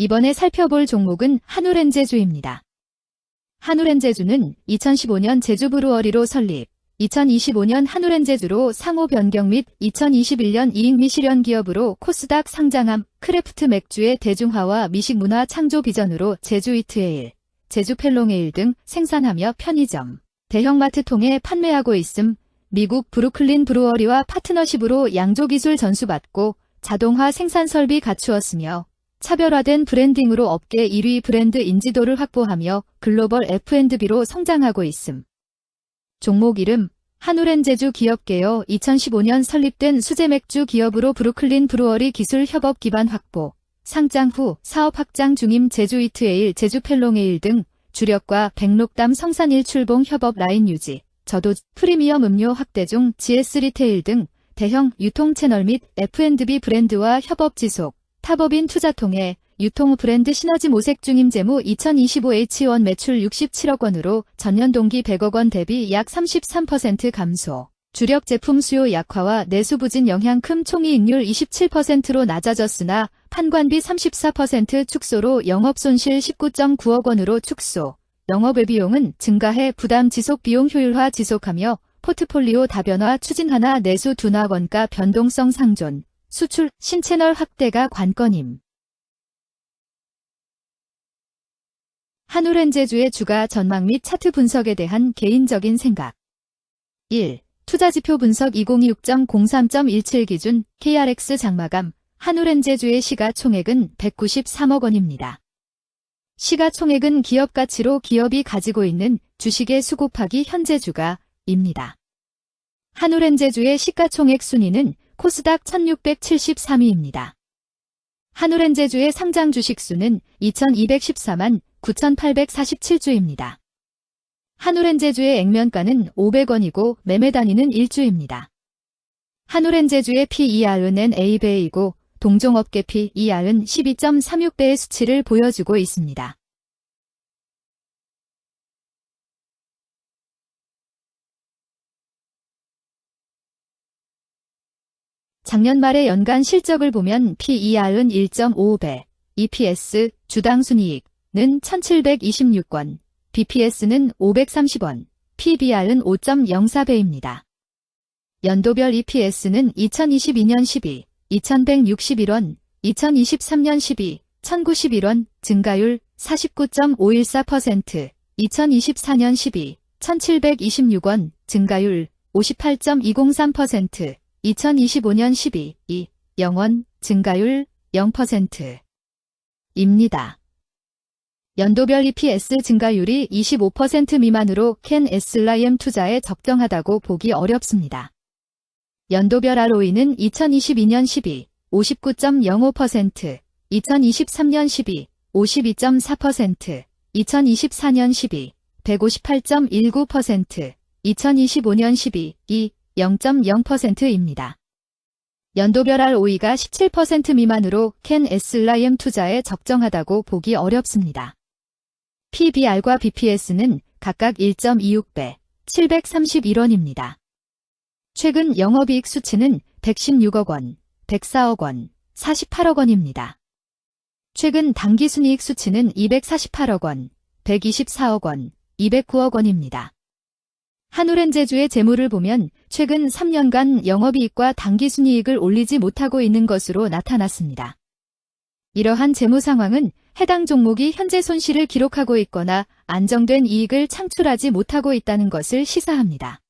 이번에 살펴볼 종목은 한우렌제주입니다. 한우렌제주는 2015년 제주브루어리로 설립, 2025년 한우렌제주로 상호 변경 및 2021년 이익 및 실현 기업으로 코스닥 상장함, 크래프트 맥주의 대중화와 미식문화 창조 비전으로 제주이트에일, 제주펠롱에일 등 생산하며 편의점, 대형마트 통해 판매하고 있음. 미국 브루클린 브루어리와 파트너십으로 양조기술 전수받고 자동화 생산 설비 갖추었으며 차별화된 브랜딩으로 업계 1위 브랜드 인지도를 확보하며 글로벌 F&B로 성장하고 있음. 종목 이름 한우렌제주 기업계여 2015년 설립된 수제맥주 기업으로 브루클린 브루어리 기술 협업 기반 확보, 상장 후 사업 확장 중임 제주이트에일, 제주펠롱에일 등 주력과 백록담 성산 일출봉 협업 라인 유지, 저도 프리미엄 음료 확대 중 GS 리테일 등 대형 유통 채널 및 F&B 브랜드와 협업 지속, 탑업인 투자 통해 유통 브랜드 시너지 모색 중임 재무 2025 H1 매출 67억 원으로 전년 동기 100억 원 대비 약 33% 감소. 주력 제품 수요 약화와 내수 부진 영향 큼 총이익률 27%로 낮아졌으나 판관비 34% 축소로 영업손실 19.9억 원으로 축소. 영업외비용은 증가해 부담 지속 비용 효율화 지속하며 포트폴리오 다변화 추진 하나 내수 둔화 원가 변동성 상존, 수출, 신채널 확대가 관건임. 한우렌제주의 주가 전망 및 차트 분석에 대한 개인적인 생각. 1. 투자지표 분석 2026.03.17 기준 KRX 장마감 한우렌제주의 시가총액은 193억 원입니다. 시가총액은 기업가치로 기업이 가지고 있는 주식의 수 곱하기 현재 주가입니다. 한우렌제주의 시가총액 순위는 코스닥 1673위입니다. 한우렌제주의 상장 주식수는 2214만 9847주입니다. 한우렌제주의 액면가는 500원이고 매매 단위는 1주입니다. 한우렌제주의 PER은 A배이고 동종업계 PER은 12.36배의 수치를 보여주고 있습니다. 작년 말의 연간 실적을 보면 PER은 1.55배, EPS, 주당 순이익은 1726원, BPS는 530원, PBR은 5.04배입니다. 연도별 EPS는 2022년 12, 2161원, 2023년 12, 1091원, 증가율 49.514%, 2024년 12, 1726원, 증가율 58.203%, 2025년 12, 0원, 증가율 0%입니다. 연도별 EPS 증가율이 25% 미만으로 캔 SLIM 투자에 적정하다고 보기 어렵습니다. 연도별 ROE는 2022년 12, 59.05%, 2023년 12, 52.4%, 2024년 12, 158.19%, 2025년 12, 0.0%입니다. 연도별 ROE가 17% 미만으로 캔 SLIM 투자에 적정하다고 보기 어렵습니다. PBR과 BPS는 각각 1.26배, 731원입니다. 최근 영업이익 수치는 116억 원, 104억 원, 48억 원입니다. 최근 당기순이익 수치는 248억 원, 124억 원, 209억 원입니다. 한우렌제주의 재무를 보면 최근 3년간 영업이익과 당기순이익을 올리지 못하고 있는 것으로 나타났습니다. 이러한 재무 상황은 해당 종목이 현재 손실을 기록하고 있거나 안정된 이익을 창출하지 못하고 있다는 것을 시사합니다.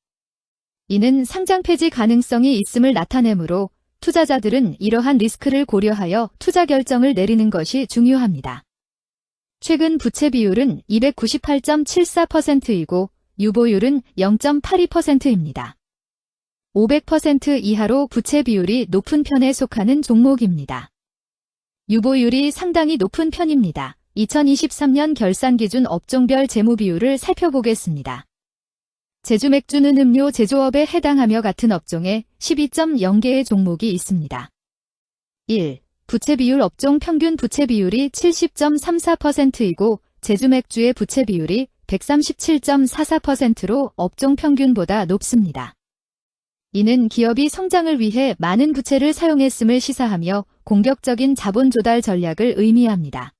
이는 상장 폐지 가능성이 있음을 나타내므로 투자자들은 이러한 리스크를 고려하여 투자 결정을 내리는 것이 중요합니다. 최근 부채 비율은 298.74%이고 유보율은 0.82%입니다. 500% 이하로 부채 비율이 높은 편에 속하는 종목입니다. 유보율이 상당히 높은 편입니다. 2023년 결산 기준 업종별 재무 비율을 살펴보겠습니다. 제주맥주는 음료 제조업에 해당하며 같은 업종에 12.0개의 종목이 있습니다. 1. 부채 비율 업종 평균 부채 비율이 70.34%이고 제주맥주의 부채 비율이 137.44%로 업종 평균보다 높습니다. 이는 기업이 성장을 위해 많은 부채를 사용했음을 시사하며 공격적인 자본 조달 전략을 의미합니다.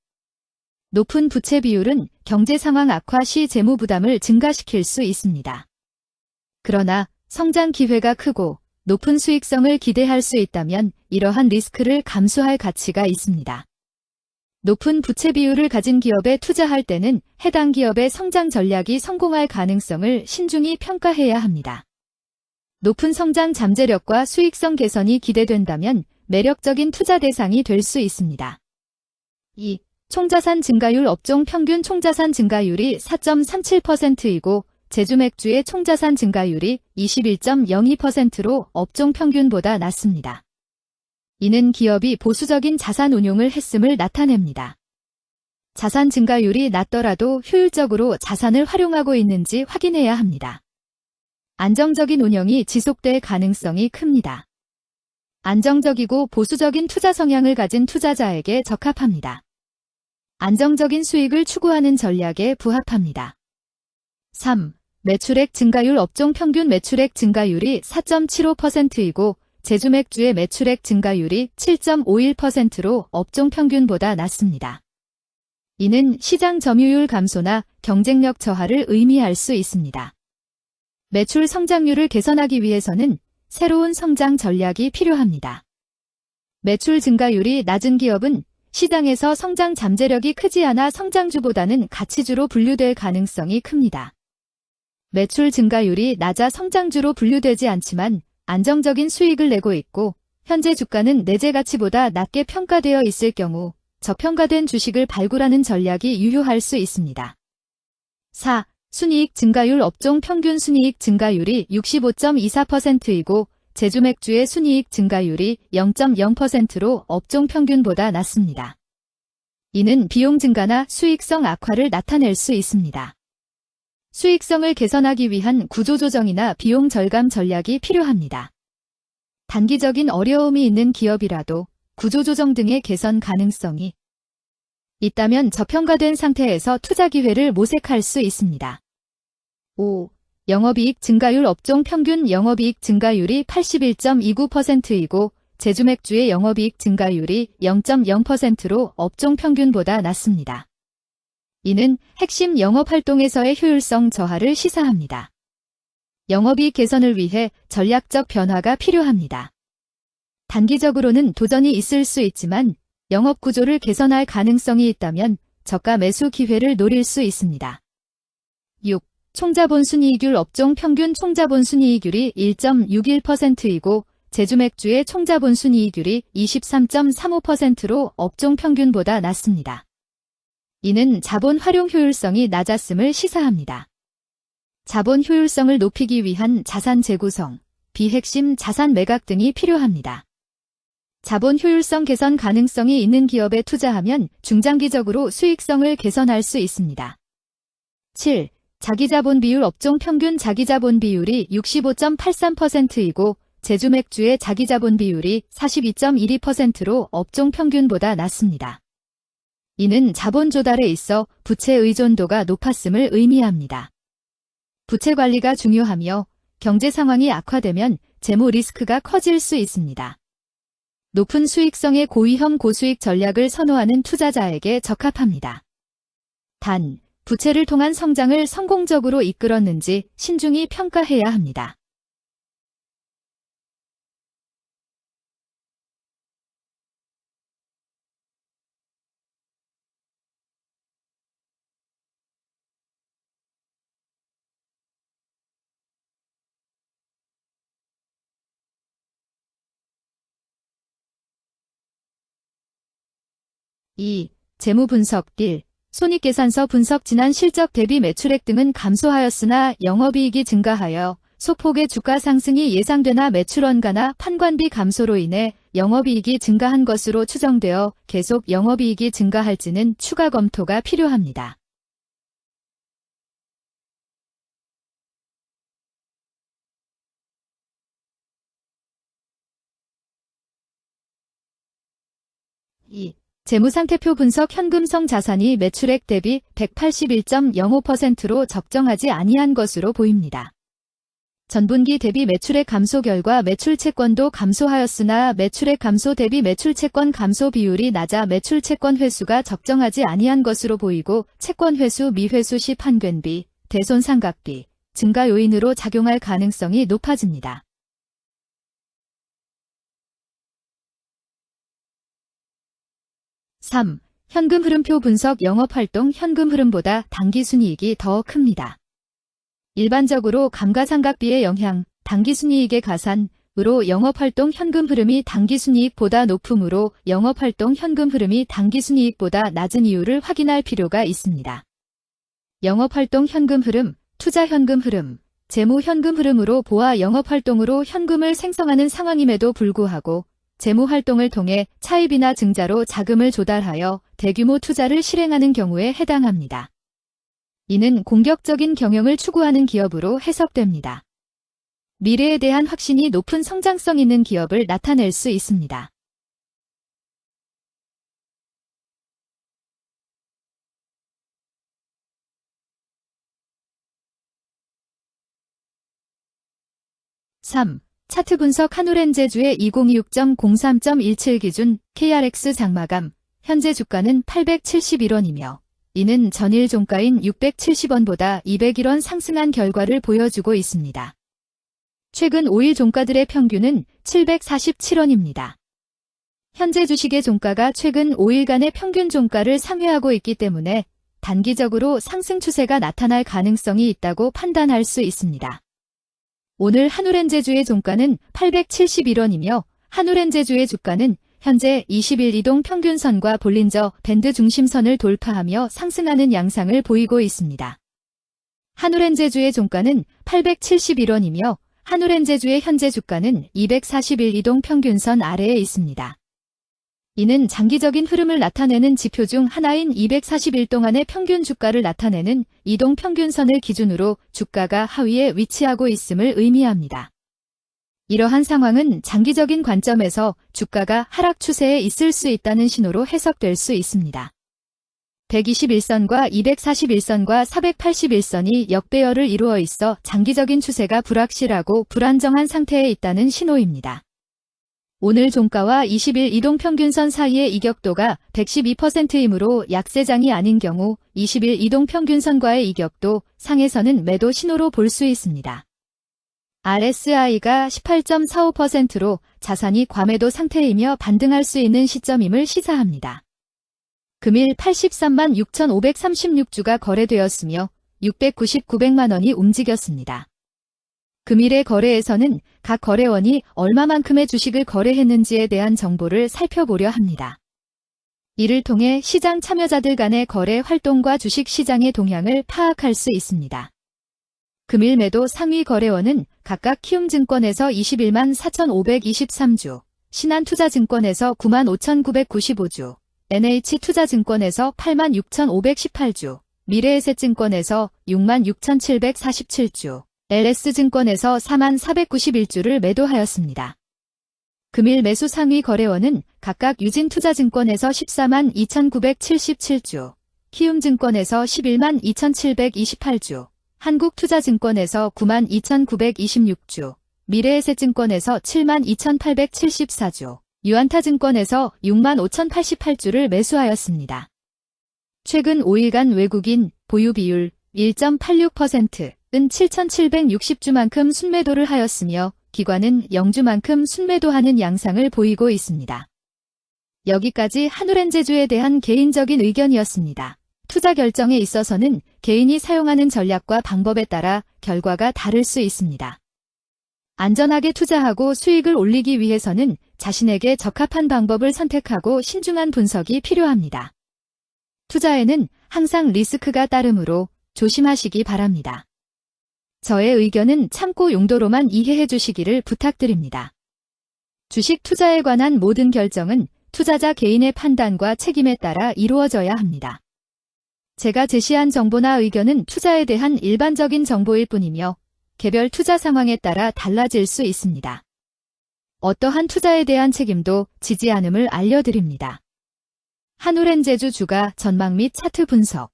높은 부채 비율은 경제 상황 악화 시 재무 부담을 증가시킬 수 있습니다. 그러나 성장 기회가 크고 높은 수익성을 기대할 수 있다면 이러한 리스크를 감수할 가치가 있습니다. 높은 부채 비율을 가진 기업에 투자할 때는 해당 기업의 성장 전략이 성공할 가능성을 신중히 평가해야 합니다. 높은 성장 잠재력과 수익성 개선이 기대된다면 매력적인 투자 대상이 될 수 있습니다. 2. 총자산 증가율 업종 평균 총자산 증가율이 4.37%이고 제주맥주의 총자산 증가율이 21.02%로 업종 평균보다 낮습니다. 이는 기업이 보수적인 자산 운용을 했음을 나타냅니다. 자산 증가율이 낮더라도 효율적으로 자산을 활용하고 있는지 확인해야 합니다. 안정적인 운영이 지속될 가능성이 큽니다. 안정적이고 보수적인 투자 성향을 가진 투자자에게 적합합니다. 안정적인 수익을 추구하는 전략에 부합합니다. 3. 매출액 증가율 업종 평균 매출액 증가율이 4.75%이고 제주맥주의 매출액 증가율이 7.51%로 업종 평균보다 낮습니다. 이는 시장 점유율 감소나 경쟁력 저하를 의미할 수 있습니다. 매출 성장률을 개선하기 위해서는 새로운 성장 전략이 필요합니다. 매출 증가율이 낮은 기업은 시장에서 성장 잠재력이 크지 않아 성장주보다는 가치주로 분류될 가능성이 큽니다. 매출 증가율이 낮아 성장주로 분류되지 않지만 안정적인 수익을 내고 있고 현재 주가는 내재 가치보다 낮게 평가되어 있을 경우 저평가된 주식을 발굴하는 전략이 유효할 수 있습니다. 4. 순이익 증가율 업종 평균 순이익 증가율이 65.24%이고 제주맥주의 순이익 증가율이 0.0%로 업종 평균보다 낮습니다. 이는 비용 증가나 수익성 악화를 나타낼 수 있습니다. 수익성을 개선하기 위한 구조조정이나 비용 절감 전략이 필요합니다. 단기적인 어려움이 있는 기업이라도 구조조정 등의 개선 가능성이 있다면 저평가된 상태에서 투자 기회를 모색할 수 있습니다. 5. 영업이익 증가율 업종 평균 영업이익 증가율이 81.29%이고 제주맥주의 영업이익 증가율이 0.0%로 업종 평균보다 낮습니다. 이는 핵심 영업활동에서의 효율성 저하를 시사합니다. 영업이익 개선을 위해 전략적 변화가 필요합니다. 단기적으로는 도전이 있을 수 있지만 영업구조를 개선할 가능성이 있다면 저가 매수 기회를 노릴 수 있습니다. 6. 총자본 순이익률 업종 평균 총자본 순이익률이 1.61%이고 제주맥주의 총자본 순이익률이 23.35%로 업종 평균보다 낮습니다. 이는 자본 활용 효율성이 낮았음을 시사합니다. 자본 효율성을 높이기 위한 자산 재구성, 비핵심 자산 매각 등이 필요합니다. 자본 효율성 개선 가능성이 있는 기업에 투자하면 중장기적으로 수익성을 개선할 수 있습니다. 7. 자기자본 비율 업종 평균 자기자본 비율이 65.83%이고 제주맥주의 자기자본 비율이 42.12%로 업종 평균보다 낮습니다. 이는 자본 조달에 있어 부채 의존도가 높았음을 의미합니다. 부채 관리가 중요하며 경제 상황이 악화되면 재무 리스크가 커질 수 있습니다. 높은 수익성의 고위험 고수익 전략을 선호하는 투자자에게 적합합니다. 단, 부채를 통한 성장을 성공적으로 이끌었는지 신중히 평가해야 합니다. (2) 재무 분석 1. 손익계산서 분석 지난 실적 대비 매출액 등은 감소하였으나 영업이익이 증가하여 소폭의 주가 상승이 예상되나 매출 원가나 판관비 감소로 인해 영업이익이 증가한 것으로 추정되어 계속 영업이익이 증가할지는 추가 검토가 필요합니다. (2) 재무상태표 분석 현금성 자산이 매출액 대비 181.05%로 적정하지 아니한 것으로 보입니다. 전분기 대비 매출액 감소 결과 매출 채권도 감소하였으나 매출액 감소 대비 매출 채권 감소 비율이 낮아 매출 채권 회수가 적정하지 아니한 것으로 보이고 채권 회수 미회수 시 판권비, 대손상각비 증가 요인으로 작용할 가능성이 높아집니다. 3. 현금 흐름표 분석 영업활동 현금 흐름보다 당기순이익이 더 큽니다. 일반적으로 감가상각비의 영향, 당기순이익의 가산으로 영업활동 현금 흐름이 당기순이익보다 높으므로 영업활동 현금 흐름이 당기순이익보다 낮은 이유를 확인할 필요가 있습니다. 영업활동 현금 흐름, 투자 현금 흐름, 재무 현금 흐름으로 보아 영업활동으로 현금을 생성하는 상황임에도 불구하고 재무활동을 통해 차입이나 증자로 자금을 조달하여 대규모 투자를 실행하는 경우에 해당합니다. 이는 공격적인 경영을 추구하는 기업으로 해석됩니다. 미래에 대한 확신이 높은 성장성 있는 기업을 나타낼 수 있습니다. (3) 차트 분석 한우렌제주의 2026.03.17 기준 KRX 장마감 현재 주가는 871원이며 이는 전일 종가인 670원보다 201원 상승한 결과를 보여주고 있습니다. 최근 5일 종가들의 평균은 747원입니다. 현재 주식의 종가가 최근 5일간의 평균 종가를 상회하고 있기 때문에 단기적으로 상승 추세가 나타날 가능성이 있다고 판단할 수 있습니다. 오늘 한우렌제주의 종가는 871원이며 한우렌제주의 주가는 현재 20일 이동 평균선과 볼린저 밴드 중심선을 돌파하며 상승하는 양상을 보이고 있습니다. 한우렌제주의 종가는 871원이며 한우렌제주의 현재 주가는 241 이동 평균선 아래에 있습니다. 이는 장기적인 흐름을 나타내는 지표 중 하나인 241 동안의 평균 주가를 나타내는 이동 평균선을 기준으로 주가가 하위에 위치하고 있음을 의미합니다. 이러한 상황은 장기적인 관점에서 주가가 하락 추세에 있을 수 있다는 신호로 해석될 수 있습니다. 121선과 241선과 481선이 역배열을 이루어 있어 장기적인 추세가 불확실하고 불안정한 상태에 있다는 신호입니다. 오늘 종가와 20일 이동평균선 사이의 이격도가 112%이므로 약세장이 아닌 경우 20일 이동평균선과의 이격도 상에서는 매도 신호로 볼 수 있습니다. RSI가 18.45%로 자산이 과매도 상태이며 반등할 수 있는 시점임을 시사합니다. 금일 83만 6,536주가 거래되었으며 699백만 원이 움직였습니다. 금일의 거래에서는 각 거래원이 얼마만큼의 주식을 거래했는지에 대한 정보를 살펴보려 합니다. 이를 통해 시장 참여자들 간의 거래 활동과 주식 시장의 동향을 파악할 수 있습니다. 금일 매도 상위 거래원은 각각 키움증권에서 21만 4,523주, 신한투자증권에서 9만 5,995주, NH투자증권에서 8만 6,518주, 미래에셋증권에서 6만 6,747주, LS증권에서 4만 491주를 매도하였습니다. 금일 매수 상위 거래원은 각각 유진투자증권에서 14만 2,977주, 키움증권에서 11만 2,728주, 한국투자증권에서 9만 2,926주, 미래에셋증권에서 7만 2,874주, 유안타증권에서 6만 5,088주를 매수하였습니다. 최근 5일간 외국인 보유 비율 1.86%은 7,760주만큼 순매도를 하였으며 기관은 0주만큼 순매도하는 양상을 보이고 있습니다. 여기까지 한우렌제주에 대한 개인적인 의견이었습니다. 투자 결정에 있어서는 개인이 사용하는 전략과 방법에 따라 결과가 다를 수 있습니다. 안전하게 투자하고 수익을 올리기 위해서는 자신에게 적합한 방법을 선택하고 신중한 분석이 필요합니다. 투자에는 항상 리스크가 따르므로 조심하시기 바랍니다. 저의 의견은 참고 용도로만 이해해 주시기를 부탁드립니다. 주식 투자에 관한 모든 결정은 투자자 개인의 판단과 책임에 따라 이루어져야 합니다. 제가 제시한 정보나 의견은 투자에 대한 일반적인 정보일 뿐이며 개별 투자 상황에 따라 달라질 수 있습니다. 어떠한 투자에 대한 책임도 지지 않음을 알려드립니다. 한우렌제주 주가 전망 및 차트 분석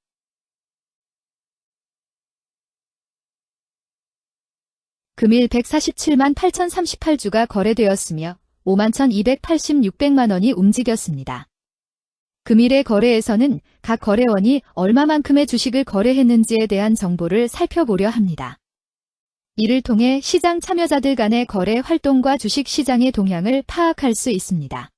금일 147만 8,038주가 거래되었으며 51,286만 원이 움직였습니다. 금일의 거래에서는 각 거래원이 얼마만큼의 주식을 거래했는지에 대한 정보를 살펴보려 합니다. 이를 통해 시장 참여자들 간의 거래 활동과 주식 시장의 동향을 파악할 수 있습니다.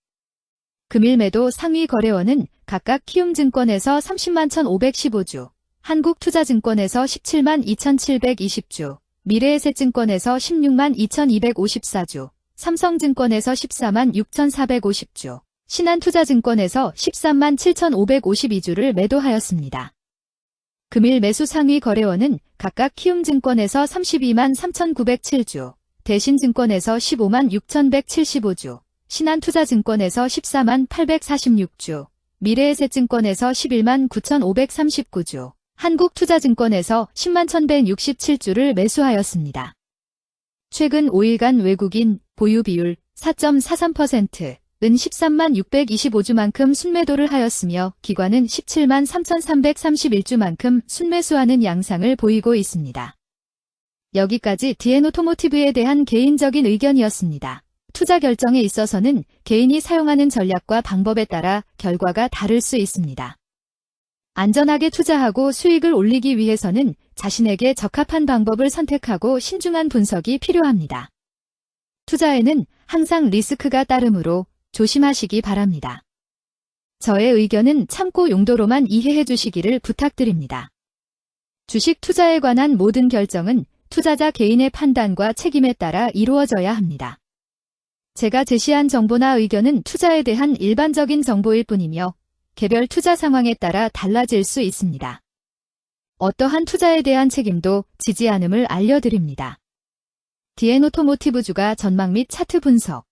금일 매도 상위 거래원은 각각 키움증권에서 30만 1,515주, 한국투자증권에서 17만 2,720주, 미래에셋증권에서 16만 2,254주, 삼성증권에서 14만 6,450주, 신한투자증권에서 13만 7,552주를 매도하였습니다. 금일 매수 상위 거래원은 각각 키움증권에서 32만 3,907주, 대신증권에서 15만 6,175주, 신한투자증권에서 14만 846주, 미래에셋증권에서 11만 9,539주, 한국투자증권에서 10만 1,167주를 매수하였습니다. 최근 5일간 외국인 보유 비율 4.43%은 13만 625주만큼 순매도를 하였으며 기관은 17만 3,331주만큼 순매수하는 양상을 보이고 있습니다. 여기까지 DN오토모티브에 대한 개인적인 의견이었습니다. 투자 결정에 있어서는 개인이 사용하는 전략과 방법에 따라 결과가 다를 수 있습니다. 안전하게 투자하고 수익을 올리기 위해서는 자신에게 적합한 방법을 선택하고 신중한 분석이 필요합니다. 투자에는 항상 리스크가 따르므로 조심하시기 바랍니다. 저의 의견은 참고 용도로만 이해해 주시기를 부탁드립니다. 주식 투자에 관한 모든 결정은 투자자 개인의 판단과 책임에 따라 이루어져야 합니다. 제가 제시한 정보나 의견은 투자에 대한 일반적인 정보일 뿐이며 개별 투자 상황에 따라 달라질 수 있습니다. 어떠한 투자에 대한 책임도 지지 않음을 알려드립니다. DN오토모티브주가 전망 및 차트 분석